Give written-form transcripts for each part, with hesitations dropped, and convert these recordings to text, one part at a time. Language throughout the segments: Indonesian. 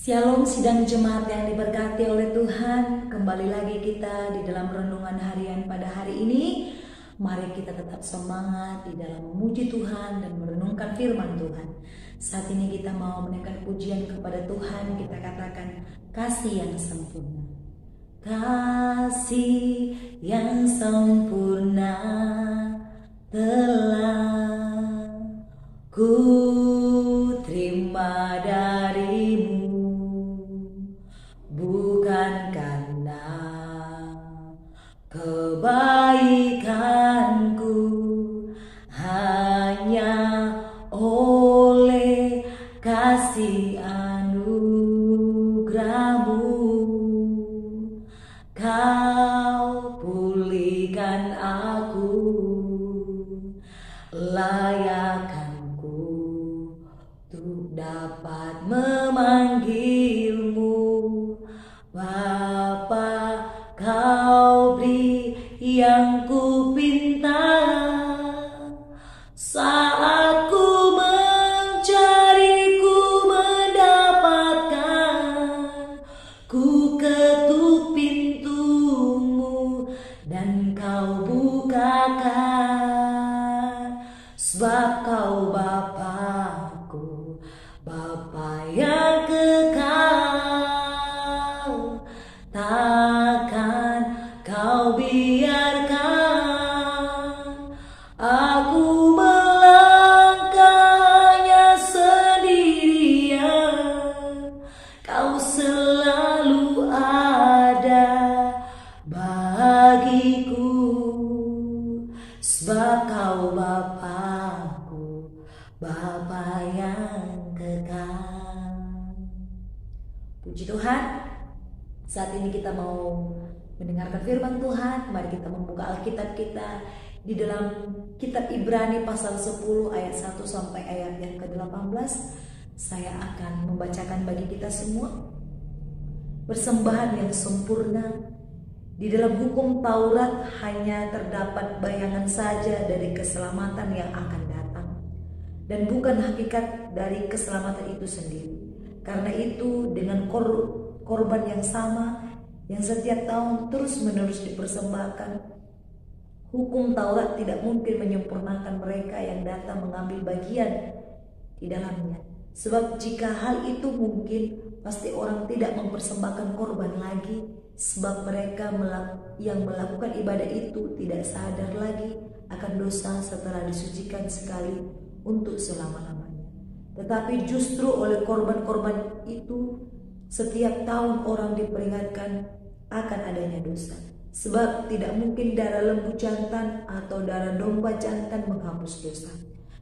Shalom sidang jemaat yang diberkati oleh Tuhan. Kembali lagi kita di dalam renungan harian pada hari ini. Mari kita tetap semangat di dalam memuji Tuhan dan merenungkan firman Tuhan. Saat ini kita mau menaikkan pujian kepada Tuhan. Kita katakan kasih yang sempurna. Kasih yang sempurna telah ku terima darimu, bukan karena kebaikanku, hanya oleh kasih anugerahmu kau pulihkan aku, layakkanku untuk dapat memanggilmu Bapa. Kau beri yang ku pinta saat ku mencari, ku mendapatkan, ku ketuk pintumu dan kau bukakan, sebab kau Bapakku, Bapa yang kekal. Takkan kau biarkan aku melangkahnya sendirian. Kau selalu ada bagiku, sebab kau Bapakku, Bapa yang kekal. Puji Tuhan. Saat ini kita mau mendengarkan firman Tuhan. Mari kita membuka Alkitab kita di dalam kitab Ibrani pasal 10 ayat 1 sampai ayat yang ke-18. Saya akan membacakan bagi kita semua. Persembahan yang sempurna. Di dalam hukum Taurat hanya terdapat bayangan saja dari keselamatan yang akan datang, dan bukan hakikat dari keselamatan itu sendiri. Karena itu dengan korban yang sama yang setiap tahun terus-menerus dipersembahkan, hukum Taurat tidak mungkin menyempurnakan mereka yang datang mengambil bagian di dalamnya. Sebab jika hal itu mungkin, pasti orang tidak mempersembahkan korban lagi, sebab mereka yang melakukan ibadah itu tidak sadar lagi akan dosa setelah disucikan sekali untuk selama-lamanya. Tetapi justru oleh korban-korban itu setiap tahun orang diperingatkan akan adanya dosa. Sebab tidak mungkin darah lembu jantan atau darah domba jantan menghapus dosa.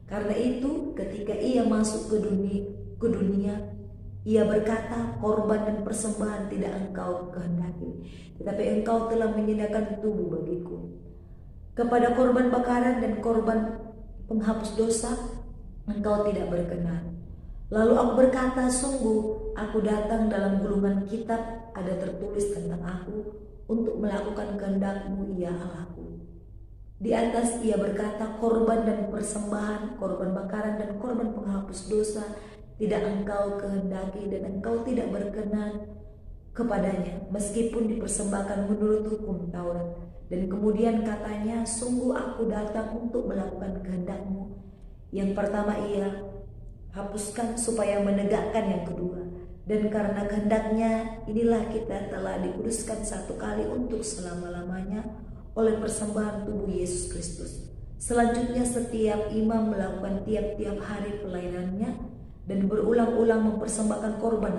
Karena itu ketika ia masuk ke dunia, ia berkata, korban dan persembahan tidak engkau kehendaki, tetapi engkau telah menyediakan tubuh bagiku. Kepada korban bakaran dan korban penghapus dosa engkau tidak berkenan. Lalu aku berkata, sungguh aku datang, dalam gulungan kitab ada tertulis tentang aku, untuk melakukan kehendak-Mu ya Allahku. Di atas ia berkata, korban dan persembahan, korban bakaran dan korban penghapus dosa tidak engkau kehendaki, dan engkau tidak berkenan kepadanya, meskipun dipersembahkan menurut hukum Taurat. Dan kemudian katanya, sungguh aku datang untuk melakukan kehendak-Mu. Yang pertama ia hapuskan supaya menegakkan yang kedua. Dan karena kehendaknya inilah kita telah dikuduskan satu kali untuk selama-lamanya oleh persembahan tubuh Yesus Kristus. Selanjutnya setiap imam melakukan tiap-tiap hari pelayanannya dan berulang-ulang mempersembahkan korban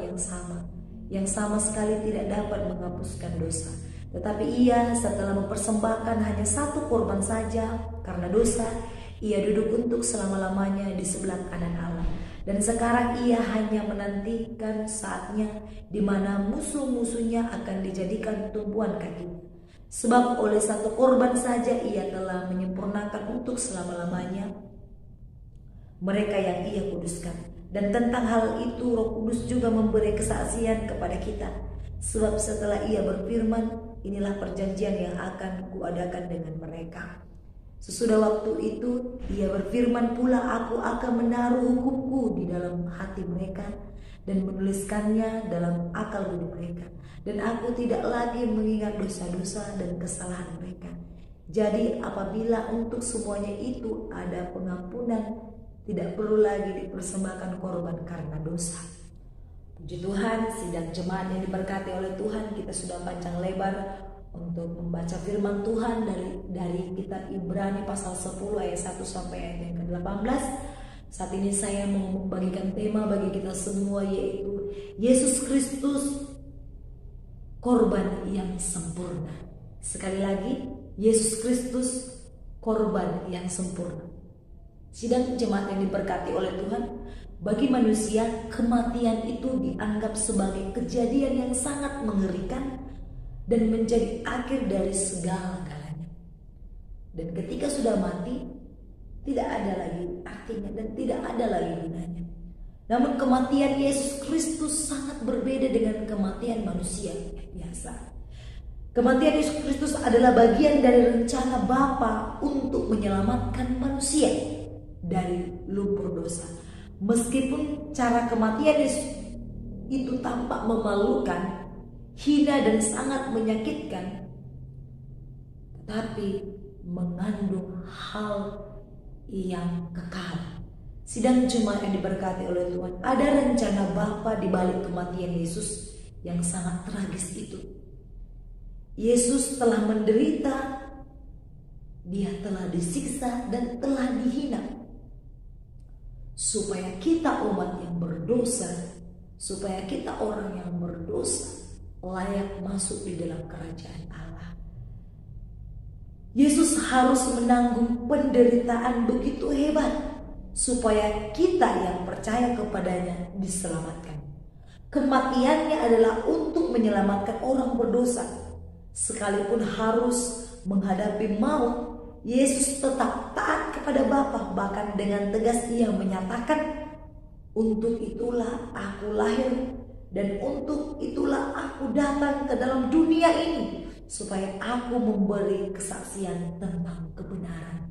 yang sama sekali tidak dapat menghapuskan dosa. Tetapi ia setelah mempersembahkan hanya satu korban saja karena dosa, ia duduk untuk selama-lamanya di sebelah kanan Allah. Dan sekarang ia hanya menantikan saatnya di mana musuh-musuhnya akan dijadikan tumpuan kakinya. Sebab oleh satu korban saja ia telah menyempurnakan untuk selama-lamanya mereka yang ia kuduskan. Dan tentang hal itu Roh Kudus juga memberi kesaksian kepada kita. Sebab setelah ia berfirman, inilah perjanjian yang akan kuadakan dengan mereka. Sesudah waktu itu ia berfirman pula, aku akan menaruh hukumku di dalam hati mereka dan menuliskannya dalam akal budi mereka. Dan aku tidak lagi mengingat dosa-dosa dan kesalahan mereka. Jadi apabila untuk semuanya itu ada pengampunan, tidak perlu lagi dipersembahkan korban karena dosa. Puji Tuhan, sidang jemaat yang diberkati oleh Tuhan, kita sudah panjang lebar untuk membaca firman Tuhan dari kitab Ibrani pasal 10 ayat 1 sampai ayat yang ke-18. Saat ini saya mau membagikan tema bagi kita semua, yaitu Yesus Kristus korban yang sempurna. Sekali lagi, Yesus Kristus korban yang sempurna. Sidang jemaat yang diberkati oleh Tuhan, bagi manusia kematian itu dianggap sebagai kejadian yang sangat mengerikan dan menjadi akhir dari segala-galanya. Dan ketika sudah mati, tidak ada lagi artinya dan tidak ada lagi gunanya. Namun kematian Yesus Kristus sangat berbeda dengan kematian manusia biasa. Kematian Yesus Kristus adalah bagian dari rencana Bapa untuk menyelamatkan manusia dari lumpur dosa. Meskipun cara kematian Yesus itu tampak memalukan, hina dan sangat menyakitkan, tetapi mengandung hal yang kekal. Sidang jemaat yang diberkati oleh Tuhan, ada rencana Bapa di balik kematian Yesus yang sangat tragis itu. Yesus telah menderita, dia telah disiksa dan telah dihina, supaya kita umat yang berdosa, supaya kita orang yang berdosa layak masuk di dalam kerajaan Allah. Yesus harus menanggung penderitaan begitu hebat supaya kita yang percaya kepadanya diselamatkan. Kematiannya adalah untuk menyelamatkan orang berdosa. Sekalipun harus menghadapi maut, Yesus tetap taat kepada Bapa. Bahkan dengan tegas ia menyatakan, "Untuk itulah aku lahir dan untuk itulah aku datang ke dalam dunia ini, supaya aku memberi kesaksian tentang kebenaran."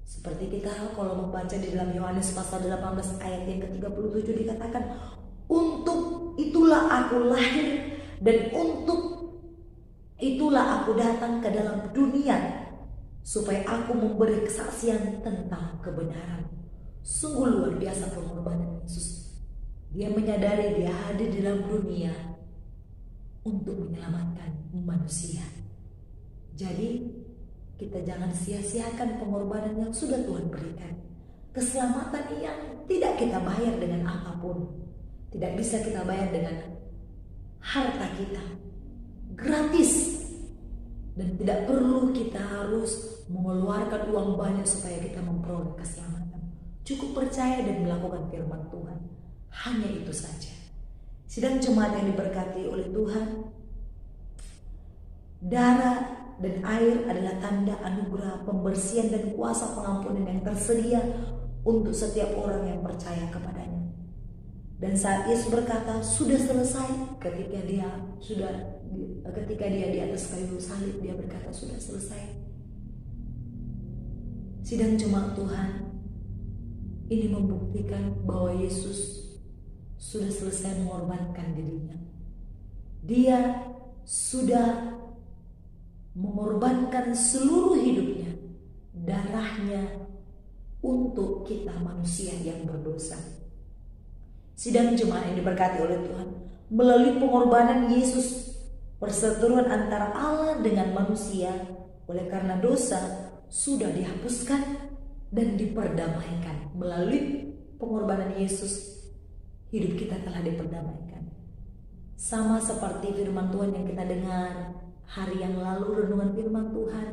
Seperti kita kalau membaca di dalam Yohanes pasal 18 ayat yang ke-37 dikatakan, "Untuk itulah aku lahir dan untuk itulah aku datang ke dalam dunia, supaya aku memberi kesaksian tentang kebenaran." Sungguh luar biasa pengorbanan Yesus. Dia menyadari dia hadir di dalam dunia untuk menyelamatkan manusia. Jadi kita jangan sia-siakan pengorbanan yang sudah Tuhan berikan. Keselamatan yang tidak kita bayar dengan apapun, tidak bisa kita bayar dengan harta kita, gratis. Dan tidak perlu kita harus mengeluarkan uang banyak supaya kita memperoleh keselamatan. Cukup percaya dan melakukan firman Tuhan. Hanya itu saja. Sidang jemaat yang diberkati oleh Tuhan, darah dan air adalah tanda anugerah, pembersihan dan kuasa pengampunan yang tersedia untuk setiap orang yang percaya kepadanya. Dan saat Yesus berkata sudah selesai, ketika dia di atas kayu salib, dia berkata sudah selesai. Sidang jemaat Tuhan, ini membuktikan bahwa Yesus sudah selesai mengorbankan dirinya. Dia sudah mengorbankan seluruh hidupnya, darahnya untuk kita manusia yang berdosa. Sidang jemaat yang diberkati oleh Tuhan, melalui pengorbanan Yesus, perseteruan antara Allah dengan manusia oleh karena dosa sudah dihapuskan dan diperdamaikan. Melalui pengorbanan Yesus, hidup kita telah diperdamaikan. Sama seperti firman Tuhan yang kita dengar hari yang lalu, renungan firman Tuhan,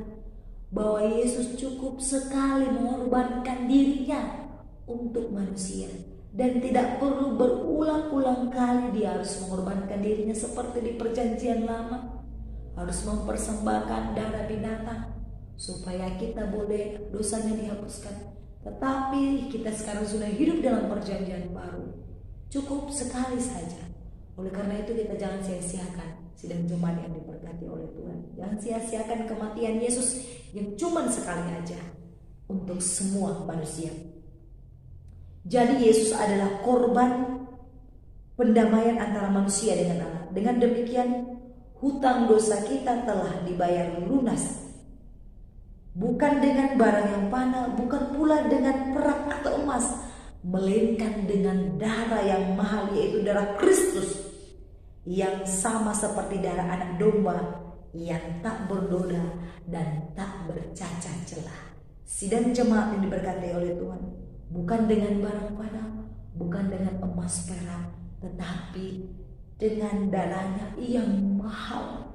bahwa Yesus cukup sekali mengorbankan dirinya untuk manusia. Dan tidak perlu berulang-ulang kali dia harus mengorbankan dirinya seperti di perjanjian lama. Harus mempersembahkan darah binatang supaya kita boleh dosanya dihapuskan. Tetapi kita sekarang sudah hidup dalam perjanjian baru. Cukup sekali saja. Oleh karena itu kita jangan sia-siakan sidang jemaat yang diberkati oleh Tuhan. Jangan sia-siakan kematian Yesus yang cuma sekali aja untuk semua manusia. Jadi Yesus adalah korban pendamaian antara manusia dengan Allah. Dengan demikian, hutang dosa kita telah dibayar lunas. Bukan dengan barang yang fana, bukan pula dengan perak atau emas, melainkan dengan darah yang mahal, yaitu darah Kristus, yang sama seperti darah anak domba yang tak bernoda dan tak bercacat celah. Sidang jemaat yang diberkati oleh Tuhan, bukan dengan barang fana, bukan dengan emas perak, tetapi dengan darahnya yang mahal.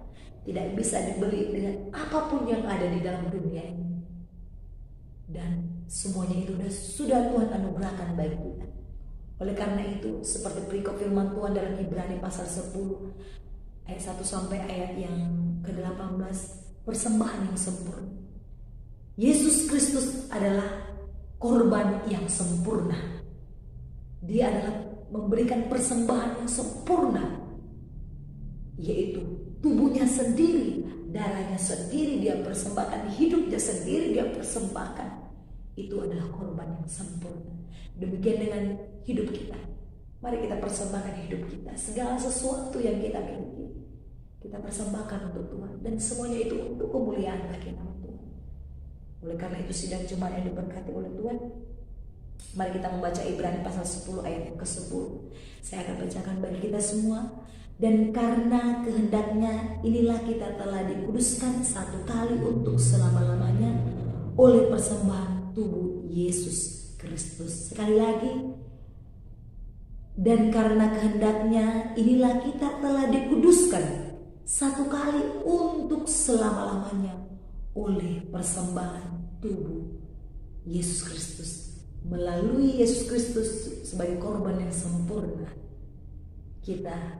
Tidak bisa dibeli dengan apapun yang ada di dalam dunia ini. Dan semuanya itu sudah Tuhan anugerahkan bagi kita. Oleh karena itu, seperti perikop firman Tuhan dalam Ibrani pasal 10 ayat 1 sampai ayat yang ke-18, persembahan yang sempurna. Yesus Kristus adalah korban yang sempurna. Dia adalah memberikan persembahan yang sempurna, yaitu tubuhnya sendiri, darahnya sendiri dia persembahkan, hidupnya sendiri dia persembahkan. Itu adalah korban yang sempurna. Demikian dengan hidup kita. Mari kita persembahkan hidup kita, segala sesuatu yang kita miliki, kita persembahkan untuk Tuhan, dan semuanya itu untuk kemuliaan bagi nama Tuhan. Oleh karena itu, sidang jemaat yang diberkati oleh Tuhan, mari kita membaca Ibrani pasal 10 ayat yang ke-10. Saya akan bacakan bagi kita semua. Dan karena kehendaknya, inilah kita telah dikuduskan satu kali untuk selama-lamanya oleh persembahan tubuh Yesus Kristus. Sekali lagi, dan karena kehendaknya, inilah kita telah dikuduskan satu kali untuk selama-lamanya oleh persembahan tubuh Yesus Kristus. Melalui Yesus Kristus sebagai korban yang sempurna, kita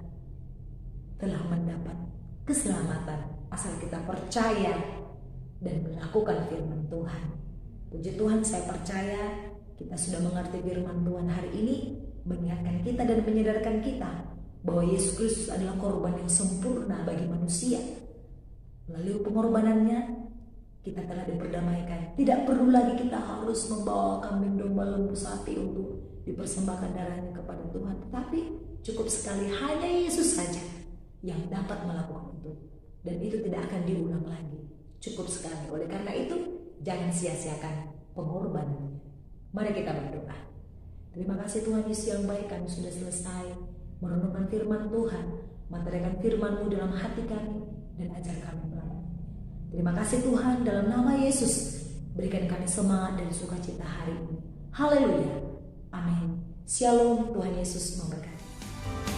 telah mendapat keselamatan asal kita percaya dan melakukan firman Tuhan. Puji Tuhan, saya percaya kita sudah mengerti firman Tuhan hari ini, mengingatkan kita dan menyadarkan kita bahwa Yesus Kristus adalah korban yang sempurna bagi manusia. Melalui pengorbanannya, kita telah diperdamaikan. Tidak perlu lagi kita harus membawa kambing domba lembu sapi untuk dipersembahkan darahnya kepada Tuhan. Tetapi cukup sekali hanya Yesus saja yang dapat melakukan itu. Dan itu tidak akan diulang lagi. Cukup sekali. Oleh karena itu, jangan sia-siakan pengorbanannya. Mari kita berdoa. Terima kasih Tuhan Yesus yang baik, kami sudah selesai merenungkan firman Tuhan. Materikan firman-Mu dalam hati kami dan ajar kami melalui. Terima kasih Tuhan, dalam nama Yesus, berikan kami semangat dan sukacita hari ini. Haleluya. Amin. Shalom, Tuhan Yesus memberkati.